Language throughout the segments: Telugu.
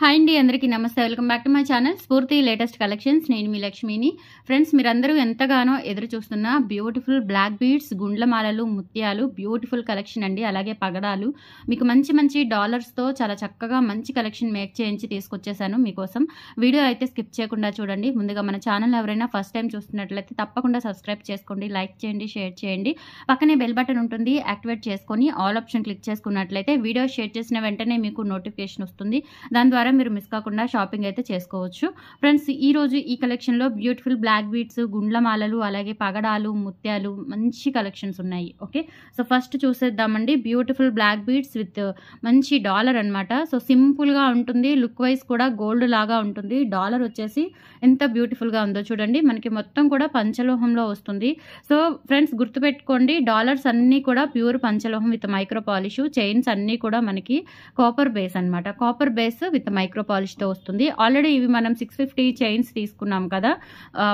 హాయ్ అండి, అందరికీ నమస్తే. Welcome back to my channel స్ఫూర్తి లేటెస్ట్ కలెక్షన్స్. నేను మీ లక్ష్మిని. ఫ్రెండ్స్, మీరందరూ ఎంతగానో ఎదురు చూస్తున్న బ్యూటిఫుల్ బ్లాక్ బీడ్స్, గుండ్లమాలలు, ముత్యాలు బ్యూటిఫుల్ కలెక్షన్ అండి. అలాగే పగడాలు మీకు మంచి మంచి డాలర్స్తో చాలా చక్కగా మంచి కలెక్షన్ మేక్ చేయించి తీసుకొచ్చేసాను మీకోసం. వీడియో అయితే స్కిప్ చేయకుండా చూడండి. ముందుగా మన ఛానల్ ఎవరైనా ఫస్ట్ టైం చూస్తున్నట్లయితే తప్పకుండా సబ్స్క్రైబ్ చేసుకోండి, లైక్ చేయండి, షేర్ చేయండి. పక్కనే బెల్ బటన్ ఉంటుంది, యాక్టివేట్ చేసుకొని ఆల్ ఆప్షన్ క్లిక్ చేసుకున్నట్లయితే వీడియో షేర్ చేసిన వెంటనే మీకు నోటిఫికేషన్ వస్తుంది. దాని ద్వారా మీరు మిస్ కాకుండా షాపింగ్ అయితే చేసుకోవచ్చు. ఫ్రెండ్స్, ఈ రోజు ఈ కలెక్షన్లో బ్యూటిఫుల్ బ్లాక్ బీడ్స్, గుండ్లమాలలు, అలాగే పగడాలు, ముత్యాలు మంచి కలెక్షన్స్ ఉన్నాయి. ఓకే, సో ఫస్ట్ చూసేద్దామండి. బ్యూటిఫుల్ బ్లాక్ బీడ్స్ విత్ మంచి డాలర్ అనమాట. సో సింపుల్గా ఉంటుంది, లుక్ వైజ్ కూడా గోల్డ్ లాగా ఉంటుంది. డాలర్ వచ్చేసి ఎంత బ్యూటిఫుల్గా ఉందో చూడండి. మనకి మొత్తం కూడా పంచలోహంలో వస్తుంది. సో ఫ్రెండ్స్, గుర్తుపెట్టుకోండి, డాలర్స్ అన్నీ కూడా ప్యూర్ పంచలోహం విత్ మైక్రో పాలిష్. చైన్స్ అన్నీ కూడా మనకి కాపర్ బేస్ అనమాట. కాపర్ బేస్ విత్ మైక్రో పాలిష్తో వస్తుంది. ఆల్రెడీ ఇవి మనం 650 చైన్స్ తీసుకున్నాం కదా.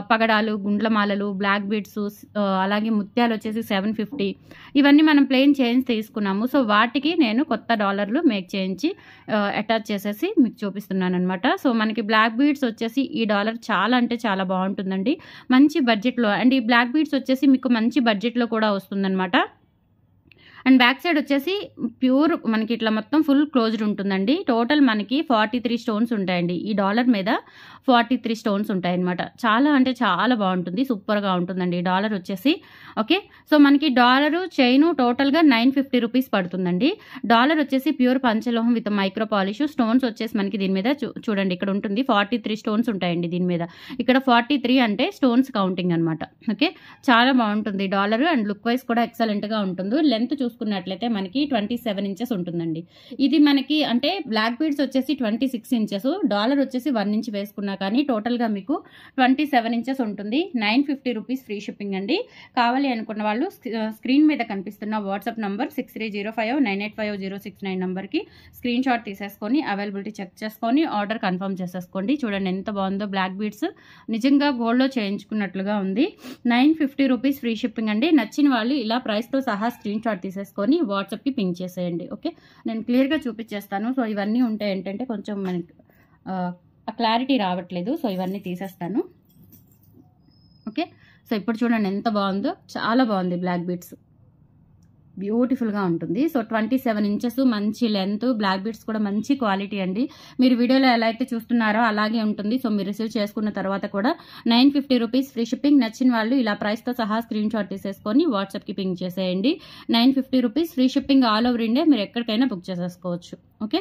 పగడాలు, గుండ్లమాలలు, బ్లాక్ బీడ్స్, అలాగే ముత్యాలు వచ్చేసి 750. ఇవన్నీ మనం ప్లెయిన్ చైన్స్ తీసుకున్నాము. సో వాటికి నేను కొత్త డాలర్లు మేక్ చేయించి అటాచ్ చేసేసి మీకు చూపిస్తున్నాను అనమాట. సో మనకి బ్లాక్ బీడ్స్ వచ్చేసి ఈ డాలర్ చాలా అంటే చాలా బాగుంటుందండి, మంచి బడ్జెట్లో. అండ్ ఈ బ్లాక్ బీడ్స్ వచ్చేసి మీకు మంచి బడ్జెట్లో కూడా వస్తుందన్నమాట. అండ్ బ్యాక్ సైడ్ వచ్చేసి ప్యూర్ మనకి ఇట్లా మొత్తం ఫుల్ క్లోజ్డ్ ఉంటుందండి. టోటల్ మనకి 43 స్టోన్స్ ఉంటాయండి. ఈ డాలర్ మీద 43 స్టోన్స్ ఉంటాయన్నమాట. చాలా అంటే చాలా బాగుంటుంది, సూపర్గా ఉంటుందండి ఈ డాలర్ వచ్చేసి. ఓకే, సో మనకి డాలరు చైను టోటల్గా 950 రూపీస్ పడుతుందండి. డాలర్ వచ్చేసి ప్యూర్ పంచలోహం విత్ మైక్రో పాలిష్. స్టోన్స్ వచ్చేసి మనకి దీని మీద చూడండి, ఇక్కడ ఉంటుంది 43 స్టోన్స్ ఉంటాయండి దీని మీద. ఇక్కడ 43 అంటే స్టోన్స్ కౌంటింగ్ అనమాట. ఓకే, చాలా బాగుంటుంది డాలర్. అండ్ లుక్ వైజ్ కూడా ఎక్సలెంట్గా ఉంటుంది. లెంత్ చూసుకున్నట్లయితే మనకి 27 ఇంచెస్ ఉంటుందండి. ఇది మనకి అంటే బ్లాక్ బీడ్స్ వచ్చేసి 26 ఇంచెస్, డాలర్ వచ్చేసి 1 ఇంచ్ వేసుకున్నా కానీ టోటల్గా మీకు 27 ఇంచెస్ ఉంటుంది. 950 రూపీస్ ఫ్రీ షిప్పింగ్ అండి. కావాలి అనుకున్న వాళ్ళు స్క్రీన్ మీద కనిపిస్తున్న వాట్సాప్ నంబర్ 6305985069 నంబర్కి స్క్రీన్ షాట్ తీసేసుకొని అవైలబిలిటీ చెక్ చేసుకొని ఆర్డర్ కన్ఫర్మ్ చేసేసుకోండి. చూడండి ఎంత బాగుందో బ్లాక్ బీడ్స్, నిజంగా గోల్డ్లో చేయించుకున్నట్లుగా ఉంది. 950 రూపీస్ ఫ్రీ షిప్పింగ్ అండి. నచ్చిన వాళ్ళు ఇలా ప్రైస్తో సహా స్క్రీన్ షాట్ తీసేసుకొని వాట్సాప్కి పింక్ చేసేయండి. ఓకే, నేను క్లియర్గా చూపించేస్తాను. సో ఇవన్నీ ఉంటే ఏంటంటే కొంచెం మనకి క్లారిటీ రావట్లేదు. సో ఇవన్నీ తీసేస్తాను. ఓకే, సో ఇప్పుడు చూడండి ఎంత బాగుందో, చాలా బాగుంది బ్లాక్ బీడ్స్, బ్యూటిఫుల్గా ఉంటుంది. సో 27 ఇంచెస్ మంచి లెంత్, బ్లాక్ బీడ్స్ కూడా మంచి క్వాలిటీ అండి. మీరు వీడియోలో ఎలా అయితే చూస్తున్నారో అలాగే ఉంటుంది. సో మీరు రిసీవ్ చేసుకున్న తర్వాత కూడా 950 రూపీస్ ఫ్రీ షిప్పింగ్. నచ్చిన వాళ్ళు ఇలా ప్రైస్తో సహా స్క్రీన్ షాట్ తీసేసుకొని వాట్సాప్కి పింక్ చేసేయండి. 950 rupees free shipping all over India, మీరు ఎక్కడికైనా బుక్ చేసేసుకోవచ్చు. ఓకే,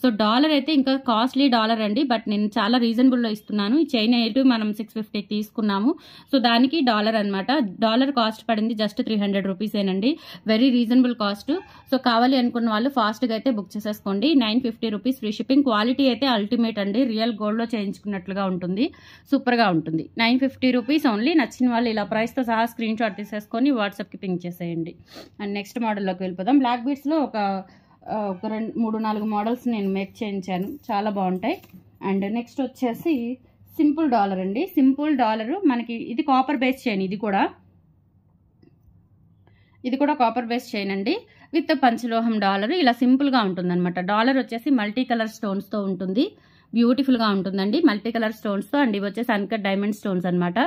సో డాలర్ అయితే ఇంకా కాస్ట్లీ డాలర్ అండి, బట్ నేను చాలా రీజనబుల్లో ఇస్తున్నాను. ఈ చైన్ అయితే మనం 650 తీసుకున్నాము. సో దానికి డాలర్ అనమాట. డాలర్ కాస్ట్ పడింది జస్ట్ 300 రూపీసేనండి. Very reasonable cost. సో కావాలి అనుకున్న వాళ్ళు ఫాస్ట్గా అయితే బుక్ చేసేసుకోండి. 950 రూపీస్ ఫ్రీ షిప్పింగ్. క్వాలిటీ అయితే అల్టిమేట్ అండి, రియల్ గోల్డ్లో చేయించుకున్నట్లుగా ఉంటుంది, సూపర్గా ఉంటుంది. 950 రూపీస్ ఓన్లీ. నచ్చిన వాళ్ళు ఇలా ప్రైస్తో సహా స్క్రీన్ షాట్ తీసేసుకొని వాట్సాప్కి పింక్ చేసేయండి. అండ్ నెక్స్ట్ మోడల్లోకి వెళ్ళిపోదాం. బ్లాక్ బీడ్స్లో ఒక 3-4 మోడల్స్ నేను మేక్ చేయించాను, చాలా బాగుంటాయి. అండ్ నెక్స్ట్ వచ్చేసి సింపుల్ డాలర్ అండి. సింపుల్ డాలరు మనకి ఇది కాపర్ బేస్ చైన్. ఇది కూడా కాపర్ బేస్ చైన్ అండి విత్ పంచలోహం డాలర్. ఇలా సింపుల్గా ఉంటుందన్నమాట. డాలర్ వచ్చేసి మల్టీ కలర్ స్టోన్స్తో ఉంటుంది, బ్యూటిఫుల్గా ఉంటుందండి, మల్టీ కలర్ స్టోన్స్తో. అండ్ ఇవి వచ్చేసి అన్కట్ డైమండ్ స్టోన్స్ అనమాట.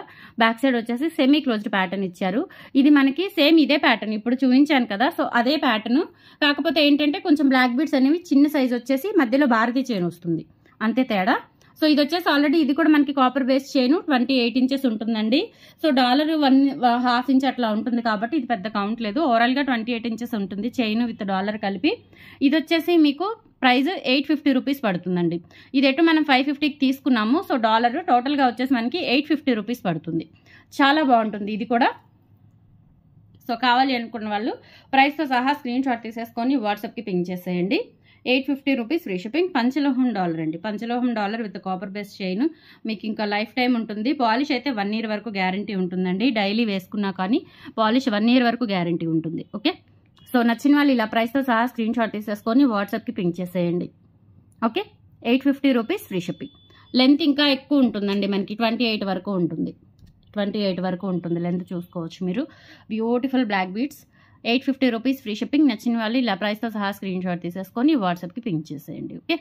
బ్యాక్ సైడ్ వచ్చేసి సెమీ క్లోజ్డ్ ప్యాటర్న్ ఇచ్చారు. ఇది మనకి సేమ్ ఇదే ప్యాటర్న్ ఇప్పుడు చూపించాను కదా. సో అదే ప్యాటర్న్, కాకపోతే ఏంటంటే కొంచెం బ్లాక్ బీడ్స్ అనేవి చిన్న సైజ్ వచ్చేసి మధ్యలో భారతీయ చైన్ వస్తుంది, అంతే తేడా. సో ఇది వచ్చేసి ఆల్రెడీ ఇది కూడా మనకి కాపర్ బేస్ చైన్ 28 ఇంచెస్ ఉంటుందండి. సో డాలర్ 1.5 ఇంచ్ అట్లా ఉంటుంది కాబట్టి ఇది పెద్ద కౌంట్ లేదు. ఓవరాల్గా 28 ఇంచెస్ ఉంటుంది చైన్ విత్ డాలర్ కలిపి. ఇది వచ్చేసి మీకు ప్రైస్ 850 రూపీస్ పడుతుందండి. ఇది ఎటు మనం 550కి తీసుకున్నాము. సో డాలర్ టోటల్గా వచ్చేసి మనకి 850 రూపీస్ పడుతుంది. చాలా బాగుంటుంది ఇది కూడా. సో కావాలి అనుకున్న వాళ్ళు ప్రైస్తో సహా స్క్రీన్ షాట్ తీసేసుకొని వాట్సాప్కి పింక్ చేసేయండి. 850 రూపీస్ ఫ్రీ షిప్పింగ్. పంచలోహం డాలర్ అండి, పంచలోహం dollar with copper base chain. మీకు ఇంకా లైఫ్ టైం ఉంటుంది. పాలిష్ అయితే 1 ఇయర్ వరకు గ్యారంటీ ఉంటుందండి. డైలీ వేసుకున్నా కానీ పాలిష్ 1 ఇయర్ వరకు గ్యారంటీ ఉంటుంది. ఓకే, సో నచ్చిన వాళ్ళు ఇలా ప్రైస్తో సహా స్క్రీన్ షాట్ తీసేసుకొని వాట్సాప్కి పింక్ చేసేయండి. Okay, 850 rupees free shipping. Length ఇంకా ఎక్కువ ఉంటుందండి, మనకి 28 వరకు ఉంటుంది. 28 వరకు ఉంటుంది లెంత్, చూసుకోవచ్చు మీరు. Beautiful black beads, 850 rupees free shipping. నచ్చిన వాళ్ళు ఇలా ప్రైస్తో సహా స్క్రీన్ షాట్ తీసేసుకొని వాట్సాప్కి పింక్ చేసేయండి. ఓకే,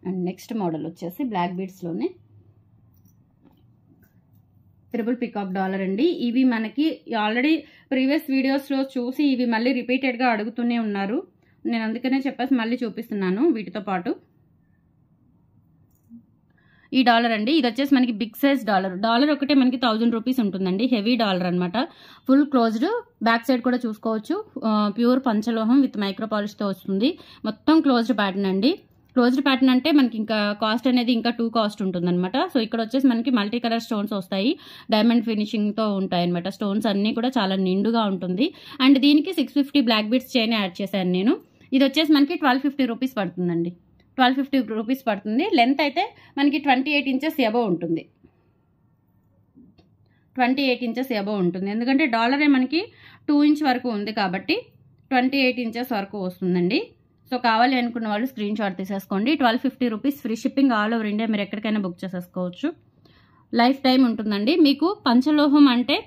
అండ్ నెక్స్ట్ మోడల్ వచ్చేసి బ్లాక్ బీడ్స్లోనే ట్రిపుల్ పికాక్ డాలర్ అండి. ఇవి మనకి ఆల్రెడీ ప్రీవియస్ వీడియోస్లో చూసి ఇవి మళ్ళీ రిపీటెడ్గా అడుగుతూనే ఉన్నారు. నేను అందుకనే చెప్పేసి మళ్ళీ చూపిస్తున్నాను వీటితో పాటు. ఈ డాలర్ అండి, ఇది వచ్చేసి మనకి బిగ్ సైజ్ డాలర్ ఒకటే మనకి 1000 రూపీస్ ఉంటుందండి. హెవీ డాలర్ అనమాట. ఫుల్ క్లోజ్డ్, బ్యాక్ సైడ్ కూడా చూసుకోవచ్చు. ప్యూర్ పంచలోహం విత్ మైక్రో పాలిష్తో వస్తుంది. మొత్తం క్లోజ్డ్ ప్యాటర్న్ అండి. క్లోజ్డ్ ప్యాటర్న్ అంటే మనకి ఇంకా కాస్ట్ అనేది ఇంకా 2 కాస్ట్ ఉంటుందన్నమాట. సో ఇక్కడ వచ్చేసి మనకి మల్టీ కలర్ స్టోన్స్ వస్తాయి, డైమండ్ ఫినిషింగ్తో ఉంటాయి అనమాట. స్టోన్స్ అన్నీ కూడా చాలా నిండుగా ఉంటుంది. అండ్ దీనికి 650 బ్లాక్ బీడ్స్ చైన్ యాడ్ చేశాను నేను. ఇది వచ్చేసి మనకి 1250 రూపీస్ పడుతుందండి. 1250 రూపీస్ పడుతుంది. లెంత్ అయితే మనకి 28 ఇంచెస్ ఎబో ఉంటుంది. 28 ఇంచెస్ ఎబో ఉంటుంది. ఎందుకంటే డాలరే మనకి 2 ఇంచ్ వరకు ఉంది కాబట్టి 28 ఇంచెస్ వరకు వస్తుందండి. సో కావాలి అనుకున్న వాళ్ళు స్క్రీన్ షాట్ తీసేసుకోండి. 1250 rupees, free shipping all over India. మీరు ఎక్కడికైనా బుక్ చేసేసుకోవచ్చు. లైఫ్ టైం ఉంటుందండి. మీకు పంచలోహం అంటే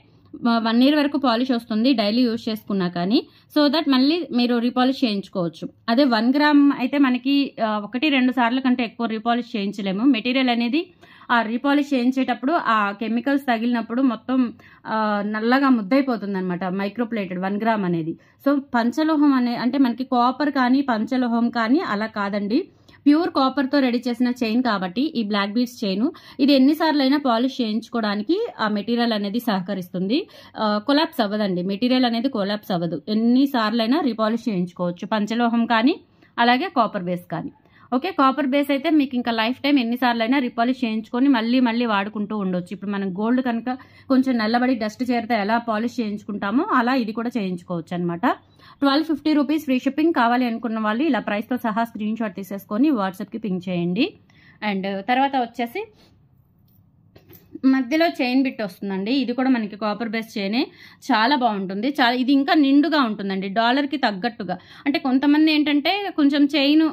1 year వరకు పాలిష్ వస్తుంది డైలీ యూజ్ చేసుకున్నా కానీ. సో దట్ మళ్ళీ మీరు రీపాలిష్ చేయించుకోవచ్చు. అదే 1 గ్రామ్ అయితే మనకి 1-2 సార్ల కంటే ఎక్కువ రీపాలిష్ చేయించలేము. మెటీరియల్ అనేది ఆ రీపాలిష్ చేయించేటప్పుడు ఆ కెమికల్స్ తగిలినప్పుడు మొత్తం నల్లగా ముద్దైపోతుంది అనమాట. మైక్రోప్లేటెడ్ 1 గ్రామ్ అనేది. సో పంచలోహం అంటే మనకి కాపర్ కానీ పంచలోహం కానీ అలా కాదండి. ప్యూర్ కాపర్తో రెడీ చేసిన చైన్ కాబట్టి ఈ బ్లాక్ బీడ్స్ చైన్ ఇది ఎన్నిసార్లు అయినా పాలిష్ చేయించుకోవడానికి ఆ మెటీరియల్ అనేది సహకరిస్తుంది. కొలాప్స్ అవ్వదండి. మెటీరియల్ అనేది కొలాప్స్ అవ్వదు. ఎన్నిసార్లు అయినా రీపాలిష్ చేయించుకోవచ్చు. పంచలోహం కానీ అలాగే కాపర్ బేస్ కానీ. ఓకే, కాపర్ బేస్ అయితే మీకు ఇంకా లైఫ్ టైం ఎన్నిసార్లు అయినా రీపాలిష్ చేయించుకొని మళ్ళీ వాడుకుంటూ ఉండొచ్చు. ఇప్పుడు మనం గోల్డ్ కనుక కొంచెం నల్లబడి డస్ట్ చేరితే ఎలా పాలిష్ చేయించుకుంటామో అలా ఇది కూడా చేయించుకోవచ్చు అనమాట. 1250 రూపీస్, ఫ్రీ షిప్పింగ్. కావాలి అనుకున్న వాళ్ళు ఇలా ప్రైస్తో సహా స్క్రీన్ షాట్ తీసేసుకొని వాట్సాప్కి పింక్ చేయండి. అండ్ తర్వాత వచ్చేసి మధ్యలో చైన్ బిట్ వస్తుందండి. ఇది కూడా మనకి కాపర్ బేస్ చైనే. చాలా బాగుంటుంది. ఇది ఇంకా నిండుగా ఉంటుందండి డాలర్కి తగ్గట్టుగా. అంటే కొంతమంది ఏంటంటే కొంచెం చైన్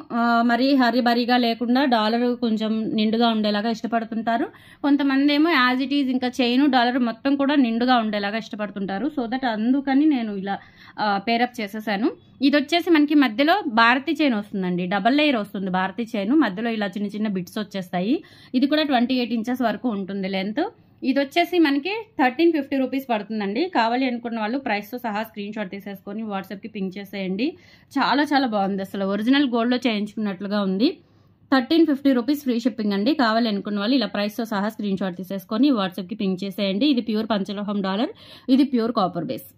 మరీ హరిబరిగా లేకుండా డాలర్ కొంచెం నిండుగా ఉండేలాగా ఇష్టపడుతుంటారు. కొంతమంది ఏమో యాజ్ ఇట్ ఈజ్ ఇంకా చైన్ డాలర్ మొత్తం కూడా నిండుగా ఉండేలాగా ఇష్టపడుతుంటారు. సో దట్ అందుకని నేను ఇలా పేరప్ చేసేసాను. ఇది వచ్చేసి మనకి మధ్యలో భారతీ చైన్ వస్తుందండి. డబల్ లేయర్ వస్తుంది భారతీ చైన్. మధ్యలో ఇలా చిన్న చిన్న బిట్స్ వచ్చేస్తాయి. ఇది కూడా 28 ఇంచెస్ వరకు ఉంటుంది లెంత్. ఇది వచ్చేసి మనకి 1350 రూపీస్ పడుతుందండి. కావాలి అనుకున్న వాళ్ళు ప్రైస్తో సహా స్క్రీన్ షాట్ తీసేసుకొని వాట్సాప్కి పింక్ చేసేయండి. చాలా చాలా బాగుంది. అసలు ఒరిజినల్ గోల్డ్లో చేయించుకున్నట్లుగా ఉంది. 1350 రూపీస్, ఫ్రీ షిప్పింగ్ అండి. కావాలి అనుకున్న వాళ్ళు ఇలా ప్రైస్తో సహా స్క్రీన్ షాట్ తీసేసుకొని వాట్సాప్కి పింక్ చేసేయండి. ఇది ప్యూర్ పంచలోహం డాలర్, ఇది ప్యూర్ కాపర్ బేస్.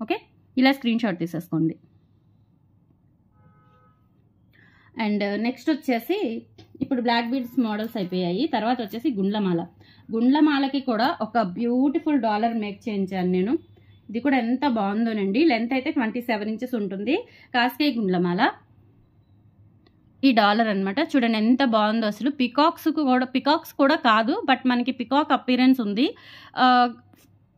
ఓకే, ఇలా స్క్రీన్ షాట్ తీసేసుకోండి. అండ్ నెక్స్ట్ వచ్చేసి ఇప్పుడు బ్లాక్ బీడ్స్ మోడల్స్ అయిపోయాయి. తర్వాత వచ్చేసి గుండ్లమాలకి కూడా ఒక బ్యూటిఫుల్ డాలర్ మేక్ చేయించాను నేను. ఇది కూడా ఎంత బాగుందోనండి. లెంత్ అయితే 27 ఇంచెస్ ఉంటుంది. కాస్కే గుండ్లమాల ఈ డాలర్ అనమాట. చూడండి ఎంత బాగుందో అసలు. పికాక్స్ కూడా కాదు, బట్ మనకి పికాక్ అపీరెన్స్ ఉంది.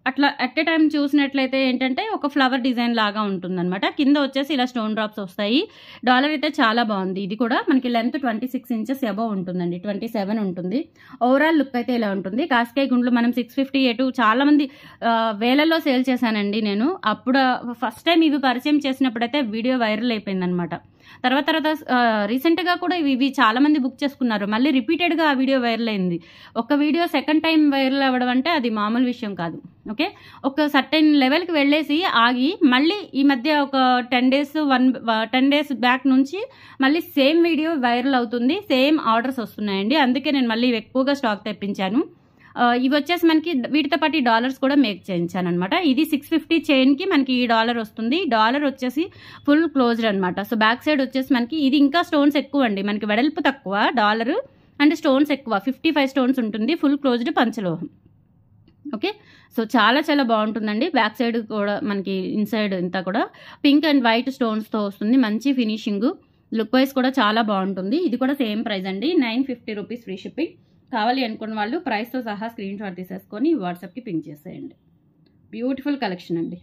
అట్లా అట్ ఎ టైం చూసినట్లయితే ఏంటంటే ఒక ఫ్లవర్ డిజైన్ లాగా ఉంటుందన్నమాట. కింద వచ్చేసి ఇలా స్టోన్ డ్రాప్స్ వస్తాయి. డాలర్ అయితే చాలా బాగుంది. ఇది కూడా మనకి లెంత్ 26 ఇంచెస్ అబవ్ ఉంటుందండి. 27 ఉంటుంది. ఓవరాల్ లుక్ అయితే ఇలా ఉంటుంది. కాస్కాయ గుండ్లు మనం 650 చాలా మంది వేలల్లో సేల్ చేశానండి నేను. అప్పుడు ఫస్ట్ టైం ఇవి పరిచయం చేసినప్పుడైతే వీడియో వైరల్ అయిపోయిందనమాట. తర్వాత రీసెంట్గా కూడా ఇవి చాలా మంది బుక్ చేసుకున్నారు. మళ్ళీ రిపీటెడ్గా ఆ వీడియో వైరల్ అయింది. ఒక వీడియో సెకండ్ టైం వైరల్ అవ్వడం అంటే అది మామూలు విషయం కాదు. ఓకే, ఒక సర్టెన్ లెవెల్కి వెళ్ళేసి ఆగి మళ్ళీ ఈ మధ్య ఒక 10 డేస్ బ్యాక్ నుంచి మళ్ళీ సేమ్ వీడియో వైరల్ అవుతుంది. సేమ్ ఆర్డర్స్ వస్తున్నాయండి. అందుకే నేను మళ్ళీ ఎక్కువగా స్టాక్ తెప్పించాను. ఇవి వచ్చేసి మనకి వీటితో పాటు డాలర్స్ కూడా మేక్ చేయించాను అనమాట. ఇది 650 చైన్కి మనకి ఈ డాలర్ వస్తుంది. డాలర్ వచ్చేసి ఫుల్ క్లోజ్డ్ అనమాట. సో బ్యాక్ సైడ్ వచ్చేసి మనకి ఇది ఇంకా స్టోన్స్ ఎక్కువ అండి. మనకి వెడల్పు తక్కువ డాలర్ అండ్ స్టోన్స్ ఎక్కువ. 55 స్టోన్స్ ఉంటుంది. ఫుల్ క్లోజ్డ్ పంచలోహం. ఓకే, సో చాలా చాలా బాగుంటుందండి. బ్యాక్ సైడ్ కూడా మనకి ఇన్సైడ్ అంతా కూడా పింక్ అండ్ వైట్ స్టోన్స్తో వస్తుంది. మంచి ఫినిషింగ్, లుక్ వైజ్ కూడా చాలా బాగుంటుంది. ఇది కూడా సేమ్ ప్రైస్ అండి. 950 రూపీస్, ఫ్రీ షిప్పింగ్. కావాలి అనుకున్న వాళ్ళు ప్రైస్తో సహా స్క్రీన్ షాట్ తీసేసుకొని వాట్సాప్కి పింక్ చేసేయండి. బ్యూటిఫుల్ కలెక్షన్ అండి.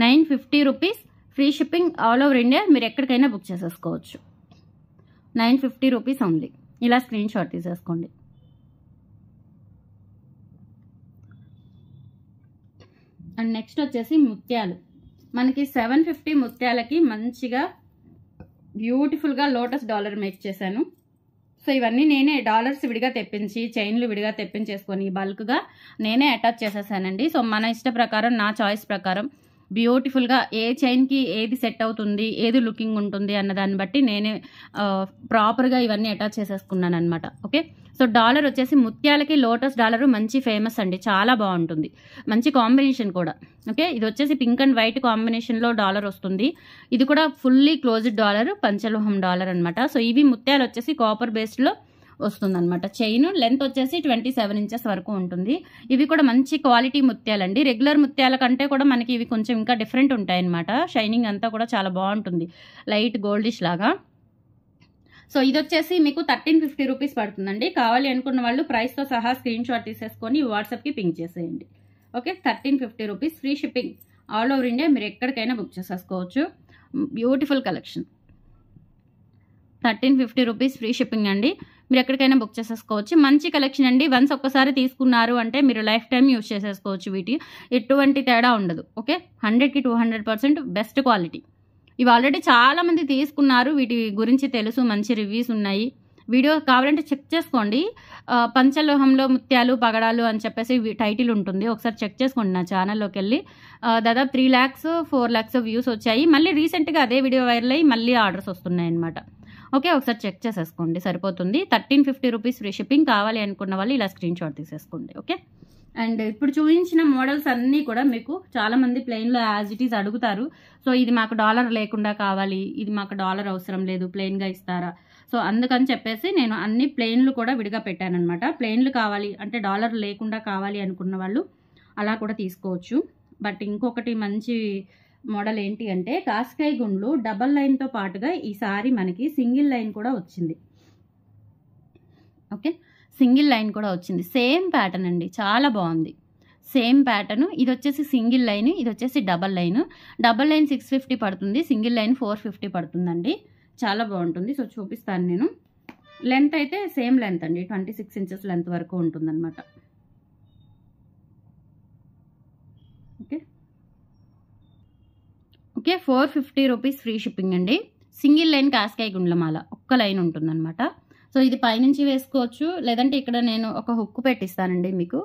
₹950 rupees, free shipping all over India. మీరు ఎక్కడికైనా బుక్ చేసేసుకోవచ్చు. 950 రూపీస్ ఓన్లీ. ఇలా స్క్రీన్ షాట్ తీసేసుకోండి. అండ్ నెక్స్ట్ వచ్చేసి ముత్యాలు. మనకి 750 ముత్యాలకి మంచిగా బ్యూటిఫుల్గా లోటస్ డాలర్ మేక్ చేశాను. సో ఇవన్నీ నేనే డాలర్స్ విడిగా తెప్పించి చైన్లు విడిగా తెప్పించేసుకొని బల్క్గా నేనే అటాచ్ చేసేసానండి. సో మన ఇష్ట ప్రకారం, నా చాయిస్ ప్రకారం బ్యూటిఫుల్గా ఏ చైన్కి ఏది సెట్ అవుతుంది, ఏది లుకింగ్ ఉంటుంది అన్న దాన్ని బట్టి నేనే ప్రాపర్గా ఇవన్నీ అటాచ్ చేసేసుకున్నాను అనమాట. ఓకే, సో డాలర్ వచ్చేసి ముత్యాలకి లోటస్ డాలర్ మంచి ఫేమస్ అండి, చాలా బాగుంటుంది, మంచి కాంబినేషన్ కూడా. ఓకే, ఇది వచ్చేసి పింక్ అండ్ వైట్ కాంబినేషన్లో డాలర్ వస్తుంది. ఇది కూడా ఫుల్లీ క్లోజ్డ్ డాలర్, పంచలోహం డాలర్ అనమాట. సో ఇవి ముత్యాలు వచ్చేసి కాపర్ బేస్డ్లో వస్తుంది అనమాట. చైన్ లెంత్ వచ్చేసి 27 ఇంచెస్ వరకు ఉంటుంది. ఇవి కూడా మంచి క్వాలిటీ ముత్యాలండి. రెగ్యులర్ ముత్యాల కంటే కూడా మనకి ఇవి కొంచెం ఇంకా డిఫరెంట్ ఉంటాయి అనమాట. షైనింగ్ అంతా కూడా చాలా బాగుంటుంది, లైట్ గోల్డిష్ లాగా. సో ఇది వచ్చేసి మీకు 1350 రూపీస్ పడుతుందండి. కావాలి అనుకున్న వాళ్ళు ప్రైస్తో సహా స్క్రీన్ షాట్ తీసేసుకొని వాట్సాప్కి పింక్ చేసేయండి. Okay, 1350 rupees, free shipping all over India. మీరు ఎక్కడికైనా బుక్ చేసేసుకోవచ్చు. Beautiful collection, 1350 rupees free shipping అండి. మీరు ఎక్కడికైనా బుక్ చేసేసుకోవచ్చు. మంచి కలెక్షన్ అండి. వన్స్ ఒక్కసారి తీసుకున్నారు అంటే మీరు లైఫ్ టైం యూజ్ చేసేసుకోవచ్చు. వీటి ఎటువంటి తేడా ఉండదు. ఓకే, 100కి 200% బెస్ట్ క్వాలిటీ. ఇవి ఆల్రెడీ చాలామంది తీసుకున్నారు, వీటి గురించి తెలుసు, మంచి రివ్యూస్ ఉన్నాయి. వీడియో కావాలంటే చెక్ చేసుకోండి. పంచలోహంలో ముత్యాలు పగడాలు అని చెప్పేసి టైటిల్ ఉంటుంది, ఒకసారి చెక్ చేసుకోండి నా ఛానల్లోకి వెళ్ళి. దాదాపు 3 lakhs 4 lakhs వ్యూస్ వచ్చాయి. మళ్ళీ రీసెంట్గా అదే వీడియో వైరల్ అయ్యి మళ్ళీ ఆర్డర్స్ వస్తున్నాయి అనమాట. ఓకే, ఒకసారి చెక్ చేసేసుకోండి, సరిపోతుంది. 1350 రూపీస్ ఫ్రీ షిప్పింగ్. కావాలి అనుకున్న వాళ్ళు ఇలా స్క్రీన్ షాట్ తీసేసుకోండి. ఓకే, అండ్ ఇప్పుడు చూపించిన మోడల్స్ అన్నీ కూడా మీకు చాలామంది ప్లెయిన్లో యాజ్ ఇట్ ఈస్ అడుగుతారు. సో ఇది మాకు డాలర్ లేకుండా కావాలి, ఇది మాకు డాలర్ అవసరం లేదు, ప్లెయిన్గా ఇస్తారా? సో అందుకని చెప్పేసి నేను అన్ని ప్లెయిన్లు కూడా విడిగా పెట్టాను అనమాట. ప్లెయిన్లు కావాలి అంటే డాలర్ లేకుండా కావాలి అనుకున్న వాళ్ళు అలా కూడా తీసుకోవచ్చు. బట్ ఇంకొకటి మంచి మోడల్ ఏంటి అంటే కాస్కాయ్ గుండ్లు డబల్ లైన్తో పాటుగా ఈసారి మనకి సింగిల్ లైన్ కూడా వచ్చింది. ఓకే, సింగిల్ లైన్ కూడా వచ్చింది. సేమ్ ప్యాటర్న్ అండి, చాలా బాగుంది. Same pattern. ఇది వచ్చేసి సింగిల్ లైన్, ఇది వచ్చేసి డబల్ లైన్. డబల్ లైన్ 650 పడుతుంది, సింగిల్ లైన్ 450 పడుతుందండి. చాలా బాగుంటుంది. సో చూపిస్తాను నేను. లెంత్ అయితే సేమ్ లెంత్ అండి, 26 ఇంచెస్ లెంత్ వరకు ఉంటుందన్నమాట. Okay okay, 450 rupees free shipping అండి. సింగిల్ లైన్ కాస్కాయ్ గుండ్లమాల ఒక్క లైన్ ఉంటుందన్నమాట. సో ఇది పైనుంచి వేసుకోవచ్చు, లేదంటే ఇక్కడ నేను ఒక హుక్ పెట్టిస్తానండి మీకు.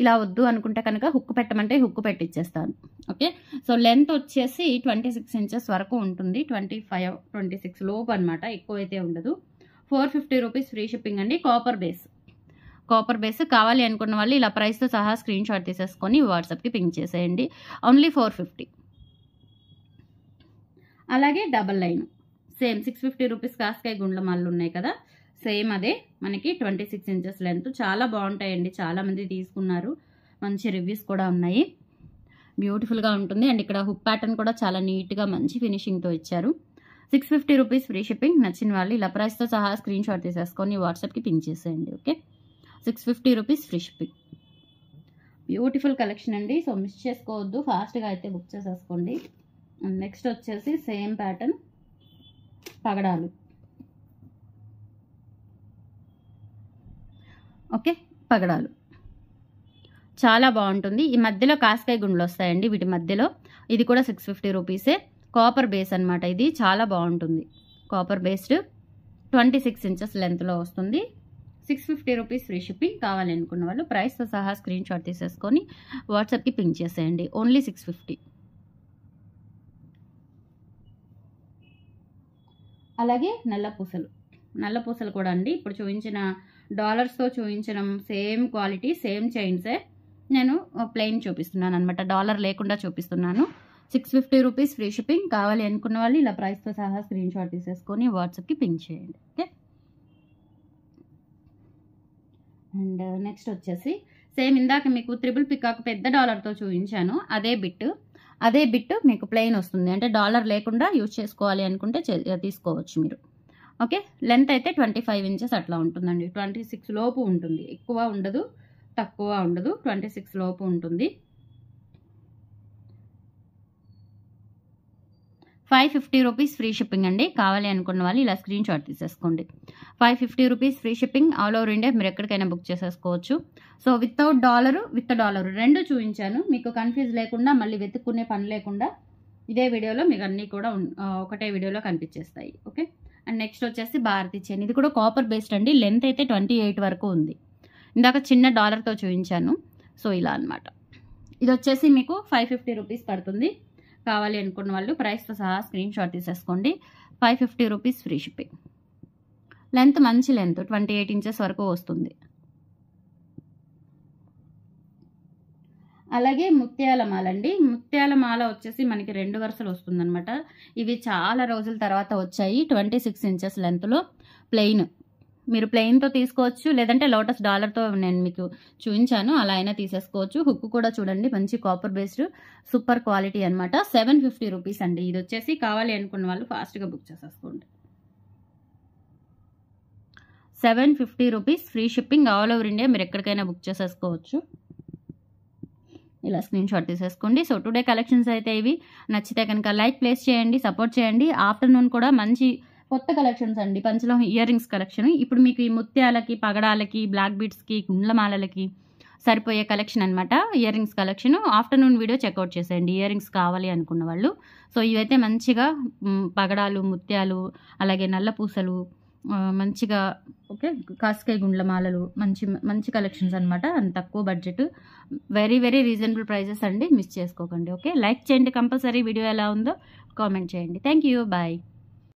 ఇలా వద్దు అనుకుంటే కనుక హుక్ పెట్టమంటే హుక్ పెట్టిచ్చేస్తాను. ఓకే, సో లెంత్ వచ్చేసి 26 ఇంచెస్ వరకు ఉంటుంది, 25 26 లోపు అనమాట, ఎక్కువైతే ఉండదు. 450 రూపీస్ ఫ్రీ షిప్పింగ్ అండి. Copper base. కావాలి అనుకున్న వాళ్ళు ఇలా ప్రైస్తో సహా స్క్రీన్ షాట్ తీసేసుకొని వాట్సాప్కి పింక్ చేసేయండి. ఓన్లీ 450. అలాగే డబల్ లైన్ సేమ్ 650 రూపీస్ కాస్కాయ్ గుండ్లమాలు ఉన్నాయి కదా, సేమ్ అదే మనకి 26 ఇంచెస్ లెంత్. చాలా బాగుంటాయండి, చాలామంది తీసుకున్నారు, మంచి రివ్యూస్ కూడా ఉన్నాయి. బ్యూటిఫుల్గా ఉంటుంది. అండ్ ఇక్కడ హుక్ ప్యాటర్న్ కూడా చాలా నీట్గా మంచి ఫినిషింగ్తో ఇచ్చారు. 650 రూపీస్ ఫ్రీ షిప్పింగ్. నచ్చిన వాళ్ళు ఇలా ప్రైస్తో సహా స్క్రీన్ షాట్ తీసేసుకొని వాట్సాప్కి పింక్ చేసేయండి. Okay, 650 rupees free shipping. Beautiful collection అండి. సో మిస్ చేసుకోవద్దు, ఫాస్ట్గా అయితే బుక్ చేసేసుకోండి. నెక్స్ట్ వచ్చేసి సేమ్ ప్యాటర్న్ పగడాలు. ఓకే, పగడాలు చాలా బాగుంటుంది. ఈ మధ్యలో కాస్కాయ్ గుండ్లు వస్తాయండి వీటి మధ్యలో. ఇది కూడా 650 రూపీసే. కాపర్ బేస్ అనమాట, ఇది చాలా బాగుంటుంది. కాపర్ బేస్డ్ 26 ఇంచెస్ లెంత్లో వస్తుంది. 650 రూపీస్ ఫ్రీ షిప్పింగ్. కావాలి అనుకున్న వాళ్ళు ప్రైస్తో సహా స్క్రీన్ షాట్ తీసేసుకొని వాట్సాప్కి పింక్ చేసేయండి. ఓన్లీ 650. అలాగే నల్ల పూసలు కూడా అండి. ఇప్పుడు చూపించిన డాలర్స్తో చూపించిన సేమ్ క్వాలిటీ, సేమ్ చైన్సే నేను ప్లెయిన్ చూపిస్తున్నాను అనమాట, డాలర్ లేకుండా చూపిస్తున్నాను. 650 రూపీస్ ఫ్రీ షిప్పింగ్. కావాలి అనుకున్న వాళ్ళు ఇలా ప్రైస్తో సహా స్క్రీన్ షాట్ తీసేసుకొని వాట్సాప్కి పింక్ చేయండి. ఓకే, అండ్ నెక్స్ట్ వచ్చేసి సేమ్ ఇందాక మీకు త్రిబుల్ పికాక్ పెద్ద డాలర్తో చూపించాను, అదే బిట్ మీకు ప్లెయిన్ వస్తుంది. అంటే డాలర్ లేకుండా యూజ్ చేసుకోవాలి అనుకుంటే తీసుకోవచ్చు మీరు. ఓకే, లెంత్ అయితే 25 ఇంచెస్ అట్లా ఉంటుందండి. 26 లోపు ఉంటుంది, ఎక్కువ ఉండదు, తక్కువ ఉండదు, 26 లోపు ఉంటుంది. 550 రూపీస్ ఫ్రీ షిప్పింగ్ అండి. కావాలి అనుకున్న వాళ్ళు ఇలా స్క్రీన్ షాట్ తీసేసుకోండి. 550 rupees free shipping. All over India మీరు ఎక్కడికైనా బుక్ చేసేసుకోవచ్చు. So without dollar, with dollar రెండు చూపించాను, మీకు కన్ఫ్యూజ్ లేకుండా, మళ్ళీ వెతుక్కునే పని లేకుండా ఇదే వీడియోలో మీకు అన్నీ కూడా ఒకటే వీడియోలో కనిపించేస్తాయి. ఓకే. అండ్ నెక్స్ట్ వచ్చేసి భారతీ చైన్. ఇది కూడా కాపర్ బేస్డ్ అండి. లెంత్ అయితే 28 వరకు ఉంది. ఇందాక చిన్న డాలర్తో చూపించాను. సో ఇలా అనమాట. ఇది వచ్చేసి మీకు 550 రూపీస్ పడుతుంది. కావాలి అనుకున్న వాళ్ళు ప్రైస్తో సహా స్క్రీన్ షాట్ తీసేసుకోండి. 550 రూపీస్ ఫ్రీ షిప్పింగ్. లెంత్ మంచి లెంత్ 28 ఇంచెస్ వరకు వస్తుంది. అలాగే ముత్యాల మాల అండి. ముత్యాల మాల వచ్చేసి మనకి 2 వరుసలు వస్తుందన్నమాట. ఇవి చాలా రోజుల తర్వాత వచ్చాయి. 26 ఇంచెస్ లెంత్లో ప్లెయిన్. మీరు ప్లెయిన్తో తీసుకోవచ్చు, లేదంటే లోటస్ డాలర్తో నేను మీకు చూపించాను, అలా అయినా తీసేసుకోవచ్చు. హుక్ కూడా చూడండి, మంచి కాపర్ బేస్డ్ సూపర్ క్వాలిటీ అనమాట. 750 రూపీస్ అండి. ఇది వచ్చేసి కావాలి అనుకున్న వాళ్ళు ఫాస్ట్గా బుక్ చేసేసుకోండి. 750 rupees free shipping. All over India మీరు ఎక్కడికైనా బుక్ చేసేసుకోవచ్చు. ఇలా స్క్రీన్ షాట్ తీసేసుకోండి. సో టుడే కలెక్షన్స్ అయితే ఇవి. నచ్చితే కనుక లైక్ ప్లేస్ చేయండి, సపోర్ట్ చేయండి. ఆఫ్టర్నూన్ కూడా మంచి కొత్త కలెక్షన్స్ అండి. పంచలోహం ఇయర్ రింగ్స్ కలెక్షన్. ఇప్పుడు మీకు ఈ ముత్యాలకి, పగడాలకి, బ్లాక్ బీడ్స్కి, గుండ్లమాలలకి సరిపోయే కలెక్షన్ అనమాట. Earrings collection afternoon video checkout చేసేయండి ఇయర్ రింగ్స్ కావాలి అనుకున్న వాళ్ళు. సో ఇవైతే మంచిగా పగడాలు, ముత్యాలు, అలాగే నల్ల పూసలు, మంచిగా ఓకే కాస్కాయ గుండ్లమాలలు, మంచి మంచి కలెక్షన్స్ అనమాట. అంత తక్కువ budget, very very reasonable prices అండి. మిస్ చేసుకోకండి. ఓకే, లైక్ చేయండి కంపల్సరీ. వీడియో ఎలా ఉందో కామెంట్ చేయండి. Thank you. బాయ్.